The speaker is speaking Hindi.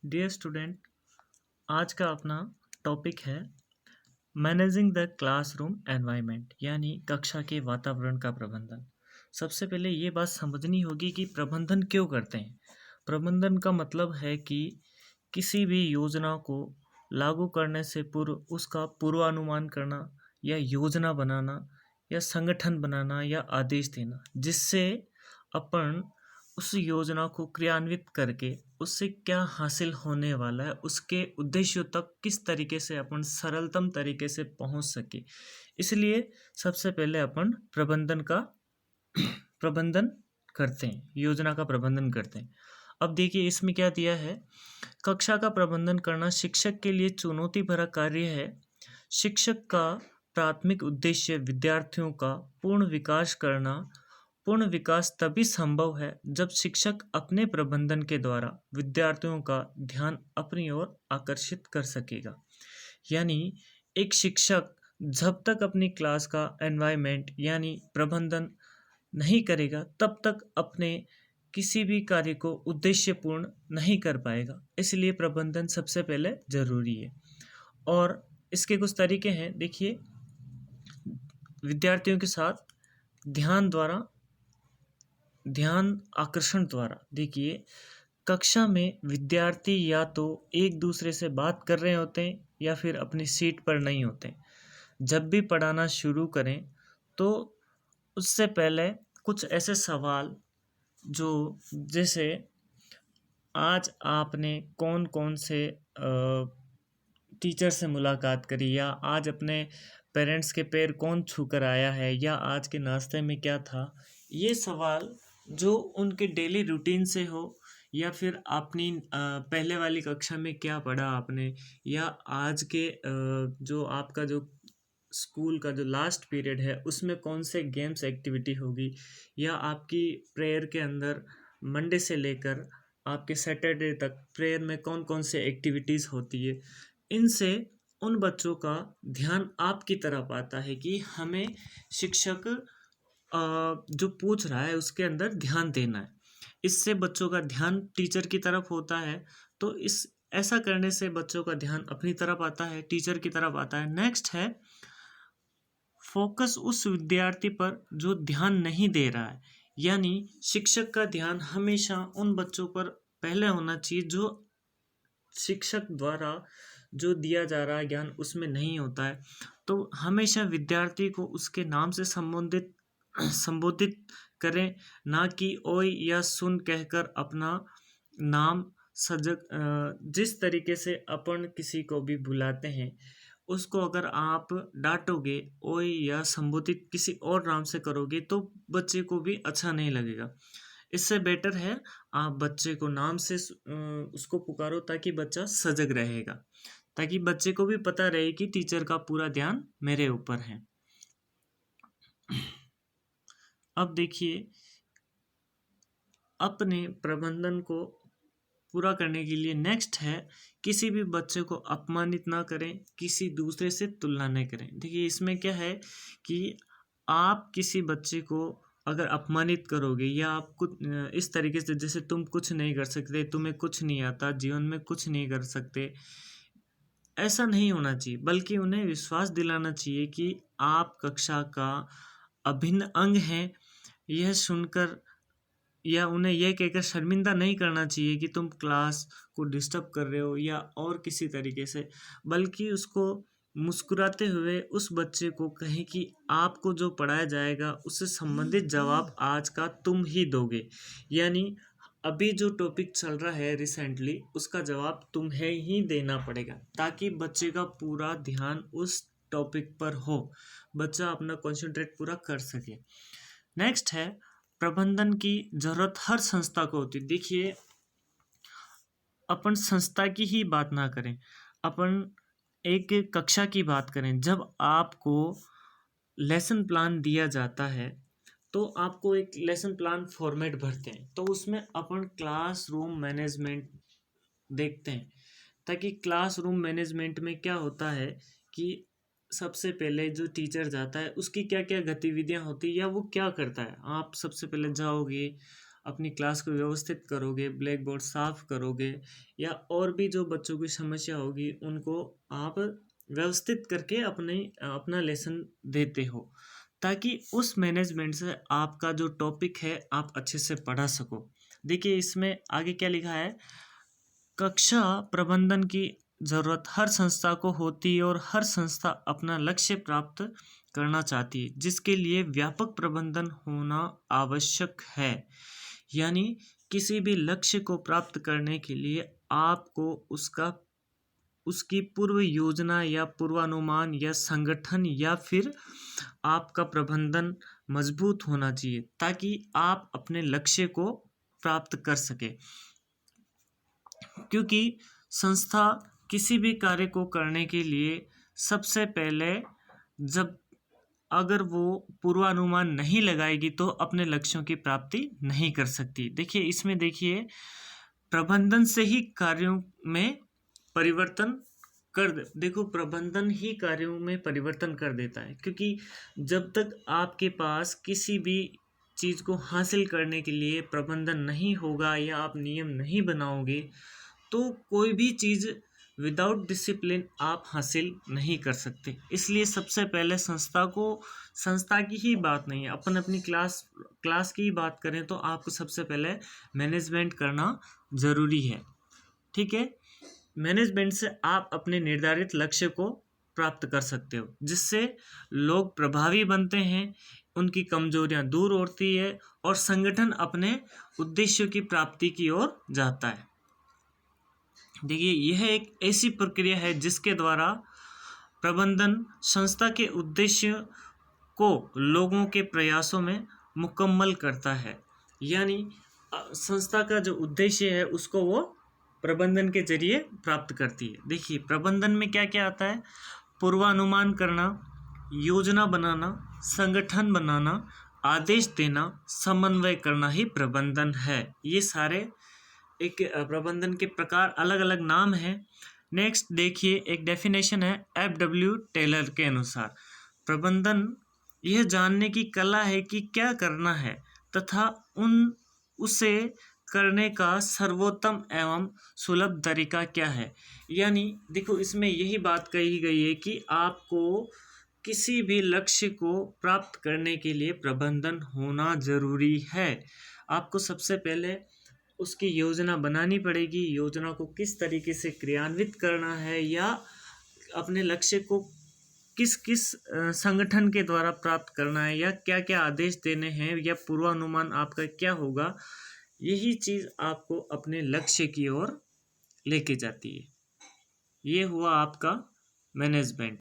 डियर स्टूडेंट, आज का अपना टॉपिक है मैनेजिंग द क्लासरूम एनवायरनमेंट, यानी कक्षा के वातावरण का प्रबंधन। सबसे पहले ये बात समझनी होगी कि प्रबंधन क्यों करते हैं। प्रबंधन का मतलब है कि किसी भी योजना को लागू करने से पूर्व उसका पूर्वानुमान करना या योजना बनाना या संगठन बनाना या आदेश देना, जिससे अपन उस योजना को क्रियान्वित करके उससे क्या हासिल होने वाला है, उसके उद्देश्यों तक किस तरीके से अपन सरलतम तरीके से पहुंच सके। इसलिए सबसे पहले अपन प्रबंधन का प्रबंधन करते हैं, योजना का प्रबंधन करते हैं। अब देखिए इसमें क्या दिया है। कक्षा का प्रबंधन करना शिक्षक के लिए चुनौती भरा कार्य है। शिक्षक का प्राथमिक उद्देश्य विद्यार्थियों का पूर्ण विकास करना। पूर्ण विकास तभी संभव है जब शिक्षक अपने प्रबंधन के द्वारा विद्यार्थियों का ध्यान अपनी ओर आकर्षित कर सकेगा। यानी एक शिक्षक जब तक अपनी क्लास का एनवायरनमेंट यानी प्रबंधन नहीं करेगा तब तक अपने किसी भी कार्य को उद्देश्यपूर्ण नहीं कर पाएगा। इसलिए प्रबंधन सबसे पहले जरूरी है और इसके कुछ तरीके हैं। देखिए, विद्यार्थियों के साथ ध्यान आकर्षण द्वारा। देखिए, कक्षा में विद्यार्थी या तो एक दूसरे से बात कर रहे होते हैं या फिर अपनी सीट पर नहीं होते। जब भी पढ़ाना शुरू करें तो उससे पहले कुछ ऐसे सवाल, जो जैसे आज आपने कौन कौन से टीचर से मुलाकात करी, या आज अपने पेरेंट्स के पैर कौन छू कर आया है, या आज के नाश्ते में क्या था। ये सवाल जो उनके डेली रूटीन से हो, या फिर अपनी पहले वाली कक्षा में क्या पढ़ा आपने, या आज के जो आपका जो स्कूल का जो लास्ट पीरियड है उसमें कौन से गेम्स एक्टिविटी होगी, या आपकी प्रेयर के अंदर मंडे से लेकर आपके सैटरडे तक प्रेयर में कौन कौन से एक्टिविटीज़ होती है। इनसे उन बच्चों का ध्यान आपकी तरफ आता है कि हमें शिक्षक जो पूछ रहा है उसके अंदर ध्यान देना है। इससे बच्चों का ध्यान टीचर की तरफ होता है। तो इस ऐसा करने से बच्चों का ध्यान अपनी तरफ आता है, टीचर की तरफ आता है। नेक्स्ट है फोकस उस विद्यार्थी पर जो ध्यान नहीं दे रहा है। यानी शिक्षक का ध्यान हमेशा उन बच्चों पर पहले होना चाहिए जो शिक्षक द्वारा जो दिया जा रहा है ज्ञान उसमें नहीं होता है। तो हमेशा विद्यार्थी को उसके नाम से संबोधित करें, ना कि ओय या सुन कहकर अपना नाम जिस तरीके से अपन किसी को भी बुलाते हैं उसको अगर आप डांटोगे, ओय या संबोधित किसी और नाम से करोगे तो बच्चे को भी अच्छा नहीं लगेगा। इससे बेटर है आप बच्चे को नाम से उसको पुकारो, ताकि बच्चा सजग रहेगा, ताकि बच्चे को भी पता रहे कि टीचर का पूरा ध्यान मेरे ऊपर है। अब देखिए, अपने प्रबंधन को पूरा करने के लिए नेक्स्ट है किसी भी बच्चे को अपमानित ना करें, किसी दूसरे से तुलना नहीं करें। देखिए इसमें क्या है कि आप किसी बच्चे को अगर अपमानित करोगे या आप कुछ इस तरीके से, जैसे तुम कुछ नहीं कर सकते, तुम्हें कुछ नहीं आता, जीवन में कुछ नहीं कर सकते, ऐसा नहीं होना चाहिए। बल्कि उन्हें विश्वास दिलाना चाहिए कि आप कक्षा का अभिन्न अंग हैं। यह सुनकर या उन्हें यह कहकर शर्मिंदा नहीं करना चाहिए कि तुम क्लास को डिस्टर्ब कर रहे हो या और किसी तरीके से, बल्कि उसको मुस्कुराते हुए उस बच्चे को कहें कि आपको जो पढ़ाया जाएगा उससे संबंधित जवाब आज का तुम ही दोगे। यानी अभी जो टॉपिक चल रहा है रिसेंटली उसका जवाब तुम्हें ही देना पड़ेगा, ताकि बच्चे का पूरा ध्यान उस टॉपिक पर हो, बच्चा अपना कंसंट्रेट पूरा कर सके। नेक्स्ट है प्रबंधन की जरूरत हर संस्था को होती है। देखिए, अपन संस्था की ही बात ना करें, अपन एक कक्षा की बात करें। जब आपको लेसन प्लान दिया जाता है तो आपको एक लेसन प्लान फॉर्मेट भरते हैं, तो उसमें अपन क्लासरूम मैनेजमेंट देखते हैं। ताकि क्लासरूम मैनेजमेंट में क्या होता है कि सबसे पहले जो टीचर जाता है उसकी क्या क्या गतिविधियां होती है या वो क्या करता है। आप सबसे पहले जाओगे, अपनी क्लास को व्यवस्थित करोगे, ब्लैक बोर्ड साफ करोगे, या और भी जो बच्चों की समस्या होगी उनको आप व्यवस्थित करके अपना लेसन देते हो, ताकि उस मैनेजमेंट से आपका जो टॉपिक है आप अच्छे से पढ़ा सको। देखिए इसमें आगे क्या लिखा है, कक्षा प्रबंधन की जरूरत हर संस्था को होती है और हर संस्था अपना लक्ष्य प्राप्त करना चाहती है, जिसके लिए व्यापक प्रबंधन होना आवश्यक है। यानी किसी भी लक्ष्य को प्राप्त करने के लिए आपको उसकी पूर्व योजना या पूर्वानुमान या संगठन या फिर आपका प्रबंधन मजबूत होना चाहिए, ताकि आप अपने लक्ष्य को प्राप्त कर सके। क्योंकि संस्था किसी भी कार्य को करने के लिए सबसे पहले जब अगर वो पूर्वानुमान नहीं लगाएगी तो अपने लक्ष्यों की प्राप्ति नहीं कर सकती। देखिए इसमें देखिए प्रबंधन से ही कार्यों में परिवर्तन देखो प्रबंधन ही कार्यों में परिवर्तन कर देता है, क्योंकि जब तक आपके पास किसी भी चीज़ को हासिल करने के लिए प्रबंधन नहीं होगा या आप नियम नहीं बनाओगे तो कोई भी चीज़ विदाउट डिसिप्लिन आप हासिल नहीं कर सकते। इसलिए सबसे पहले संस्था की ही बात नहीं है, अपन अपनी क्लास की ही बात करें तो आपको सबसे पहले मैनेजमेंट करना ज़रूरी है। ठीक है, मैनेजमेंट से आप अपने निर्धारित लक्ष्य को प्राप्त कर सकते हो, जिससे लोग प्रभावी बनते हैं, उनकी कमजोरियां दूर होती है और संगठन अपने उद्देश्यों की प्राप्ति की ओर जाता है। देखिए यह एक ऐसी प्रक्रिया है जिसके द्वारा प्रबंधन संस्था के उद्देश्य को लोगों के प्रयासों में मुकम्मल करता है। यानी संस्था का जो उद्देश्य है उसको वो प्रबंधन के जरिए प्राप्त करती है। देखिए प्रबंधन में क्या क्या आता है, पूर्वानुमान करना, योजना बनाना, संगठन बनाना, आदेश देना, समन्वय करना ही प्रबंधन है। ये सारे एक प्रबंधन के प्रकार अलग अलग नाम हैं। नेक्स्ट देखिए एक डेफिनेशन है F.W. टेलर के अनुसार, प्रबंधन यह जानने की कला है कि क्या करना है तथा उसे करने का सर्वोत्तम एवं सुलभ तरीका क्या है। यानी देखो इसमें यही बात कही गई है कि आपको किसी भी लक्ष्य को प्राप्त करने के लिए प्रबंधन होना जरूरी है। आपको सबसे पहले उसकी योजना बनानी पड़ेगी, योजना को किस तरीके से क्रियान्वित करना है या अपने लक्ष्य को किस किस संगठन के द्वारा प्राप्त करना है या क्या क्या आदेश देने हैं या पूर्वानुमान आपका क्या होगा। यही चीज़ आपको अपने लक्ष्य की ओर लेके जाती है। ये हुआ आपका मैनेजमेंट।